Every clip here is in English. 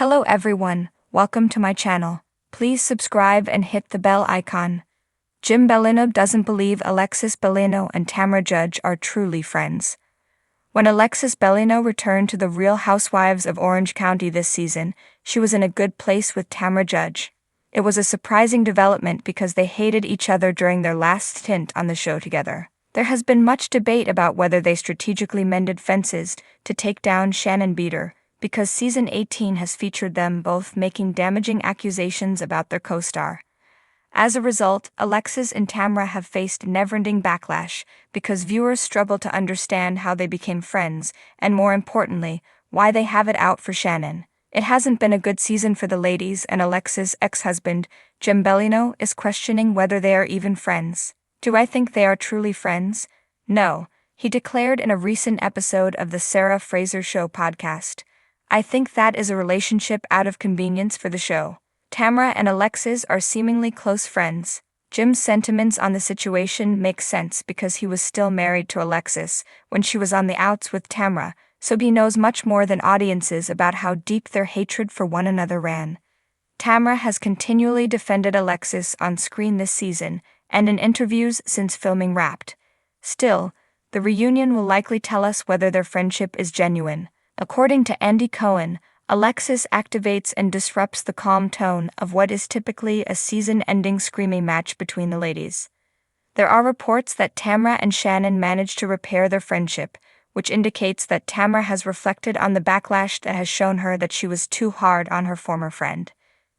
Hello everyone, welcome to my channel. Please subscribe and hit the bell icon. Jim Bellino doesn't believe Alexis Bellino and Tamra Judge are truly friends. When Alexis Bellino returned to the Real Housewives of Orange County this season, she was in a good place with Tamra Judge. It was a surprising development because they hated each other during their last stint on the show together. There has been much debate about whether they strategically mended fences to take down Shannon Beater, because season 18 has featured them both making damaging accusations about their co-star. As a result, Alexis and Tamra have faced never-ending backlash because viewers struggle to understand how they became friends and, more importantly, why they have it out for Shannon. It hasn't been a good season for the ladies, and Alexis' ex-husband, Jim Bellino, is questioning whether they are even friends. Do I think they are truly friends? No, he declared in a recent episode of the Sarah Fraser Show podcast. I think that is a relationship out of convenience for the show. Tamra and Alexis are seemingly close friends. Jim's sentiments on the situation make sense because he was still married to Alexis when she was on the outs with Tamra, so he knows much more than audiences about how deep their hatred for one another ran. Tamra has continually defended Alexis on screen this season and in interviews since filming wrapped. Still, the reunion will likely tell us whether their friendship is genuine. According to Andy Cohen, Alexis activates and disrupts the calm tone of what is typically a season-ending screaming match between the ladies. There are reports that Tamra and Shannon managed to repair their friendship, which indicates that Tamra has reflected on the backlash that has shown her that she was too hard on her former friend.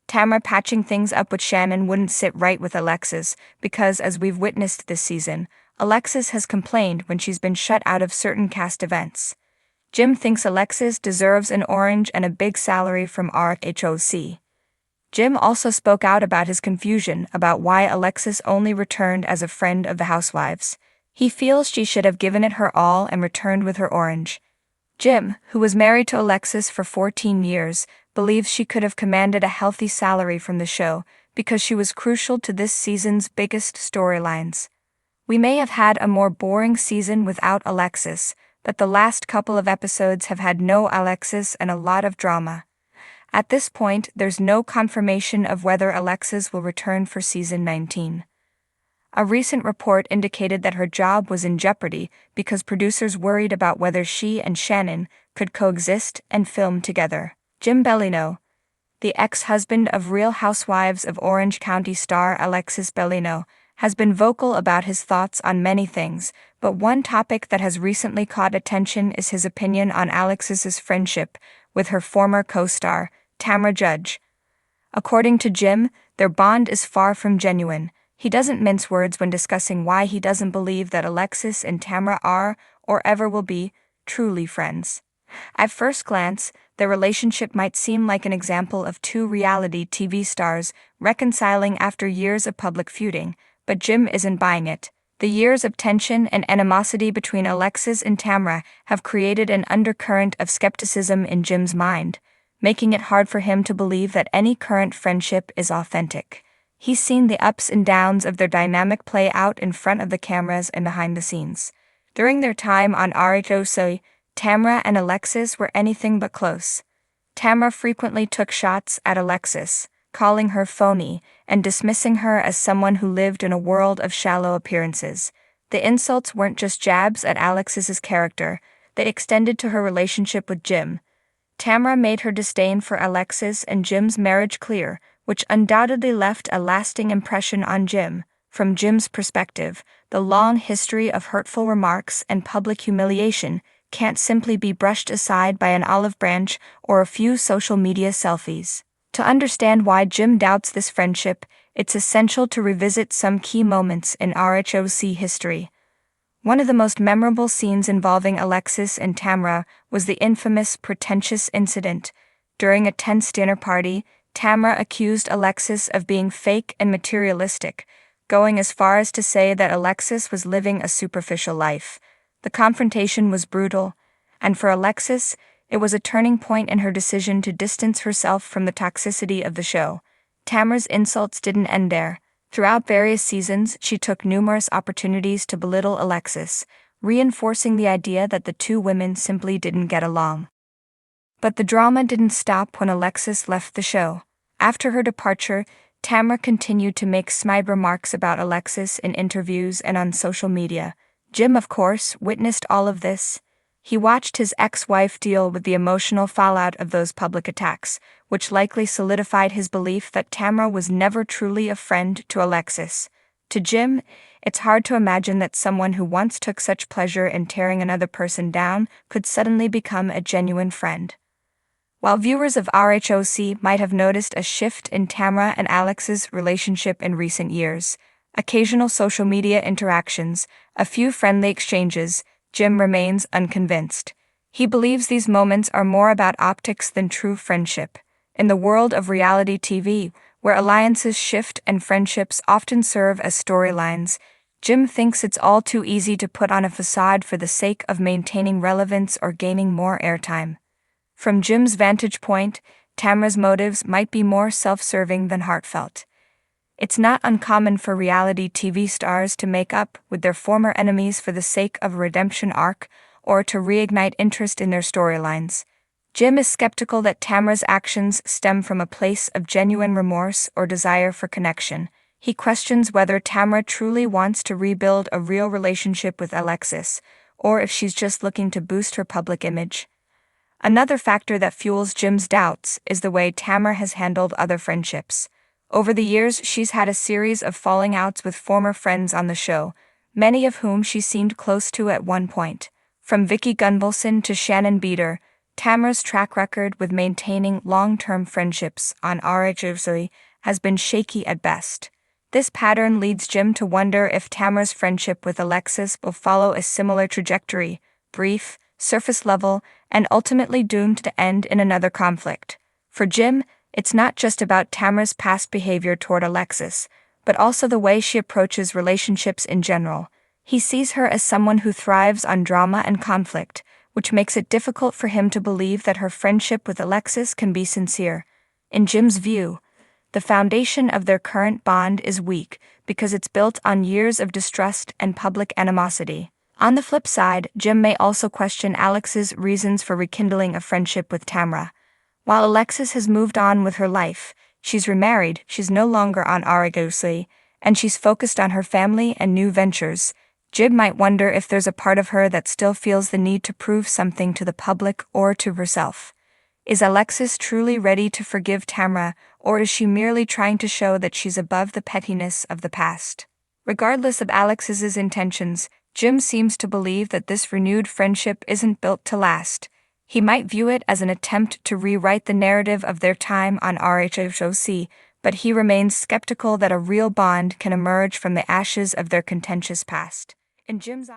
Tamra patching things up with Shannon wouldn't sit right with Alexis because, as we've witnessed this season, Alexis has complained when she's been shut out of certain cast events. Jim thinks Alexis deserves an orange and a big salary from RHOC. Jim also spoke out about his confusion about why Alexis only returned as a friend of the Housewives. He feels she should have given it her all and returned with her orange. Jim, who was married to Alexis for 14 years, believes she could have commanded a healthy salary from the show because she was crucial to this season's biggest storylines. We may have had a more boring season without Alexis, but the last couple of episodes have had no Alexis and a lot of drama. At this point, there's no confirmation of whether Alexis will return for season 19. A recent report indicated that her job was in jeopardy because producers worried about whether she and Shannon could coexist and film together. Jim Bellino, the ex-husband of Real Housewives of Orange County star Alexis Bellino, has been vocal about his thoughts on many things, but one topic that has recently caught attention is his opinion on Alexis's friendship with her former co-star, Tamra Judge. According to Jim, their bond is far from genuine. He doesn't mince words when discussing why he doesn't believe that Alexis and Tamra are, or ever will be, truly friends. At first glance, their relationship might seem like an example of two reality TV stars reconciling after years of public feuding, but Jim isn't buying it. The years of tension and animosity between Alexis and Tamra have created an undercurrent of skepticism in Jim's mind, making it hard for him to believe that any current friendship is authentic. He's seen the ups and downs of their dynamic play out in front of the cameras and behind the scenes. During their time on RHOC, Tamra and Alexis were anything but close. Tamra frequently took shots at Alexis, calling her phony and dismissing her as someone who lived in a world of shallow appearances. The insults weren't just jabs at Alexis's character, they extended to her relationship with Jim. Tamra made her disdain for Alexis and Jim's marriage clear, which undoubtedly left a lasting impression on Jim. From Jim's perspective, the long history of hurtful remarks and public humiliation can't simply be brushed aside by an olive branch or a few social media selfies. To understand why Jim doubts this friendship, it's essential to revisit some key moments in RHOC history. One of the most memorable scenes involving Alexis and Tamra was the infamous pretentious incident. During a tense dinner party, Tamra accused Alexis of being fake and materialistic, going as far as to say that Alexis was living a superficial life. The confrontation was brutal, and for Alexis, it was a turning point in her decision to distance herself from the toxicity of the show. Tamra's insults didn't end there. Throughout various seasons, she took numerous opportunities to belittle Alexis, reinforcing the idea that the two women simply didn't get along. But the drama didn't stop when Alexis left the show. After her departure, Tamra continued to make snide remarks about Alexis in interviews and on social media. Jim, of course, witnessed all of this. He watched his ex-wife deal with the emotional fallout of those public attacks, which likely solidified his belief that Tamra was never truly a friend to Alexis. To Jim, it's hard to imagine that someone who once took such pleasure in tearing another person down could suddenly become a genuine friend. While viewers of RHOC might have noticed a shift in Tamra and Alex's relationship in recent years, occasional social media interactions, a few friendly exchanges, Jim remains unconvinced. He believes these moments are more about optics than true friendship. In the world of reality TV, where alliances shift and friendships often serve as storylines, Jim thinks it's all too easy to put on a facade for the sake of maintaining relevance or gaining more airtime. From Jim's vantage point, Tamra's motives might be more self-serving than heartfelt. It's not uncommon for reality TV stars to make up with their former enemies for the sake of a redemption arc or to reignite interest in their storylines. Jim is skeptical that Tamra's actions stem from a place of genuine remorse or desire for connection. He questions whether Tamra truly wants to rebuild a real relationship with Alexis, or if she's just looking to boost her public image. Another factor that fuels Jim's doubts is the way Tamra has handled other friendships. Over the years, she's had a series of falling outs with former friends on the show, many of whom she seemed close to at one point. From Vicky Gunvalson to Shannon Beater, Tamra's track record with maintaining long-term friendships on RHOC has been shaky at best. This pattern leads Jim to wonder if Tamra's friendship with Alexis will follow a similar trajectory, brief, surface level, and ultimately doomed to end in another conflict. For Jim, it's not just about Tamra's past behavior toward Alexis, but also the way she approaches relationships in general. He sees her as someone who thrives on drama and conflict, which makes it difficult for him to believe that her friendship with Alexis can be sincere. In Jim's view, the foundation of their current bond is weak because it's built on years of distrust and public animosity. On the flip side, Jim may also question Alex's reasons for rekindling a friendship with Tamra. While Alexis has moved on with her life, she's remarried, she's no longer on RHOC, and she's focused on her family and new ventures. Jim might wonder if there's a part of her that still feels the need to prove something to the public or to herself. Is Alexis truly ready to forgive Tamra, or is she merely trying to show that she's above the pettiness of the past? Regardless of Alexis's intentions, Jim seems to believe that this renewed friendship isn't built to last. He might view it as an attempt to rewrite the narrative of their time on RHOC, but he remains skeptical that a real bond can emerge from the ashes of their contentious past. In Jim's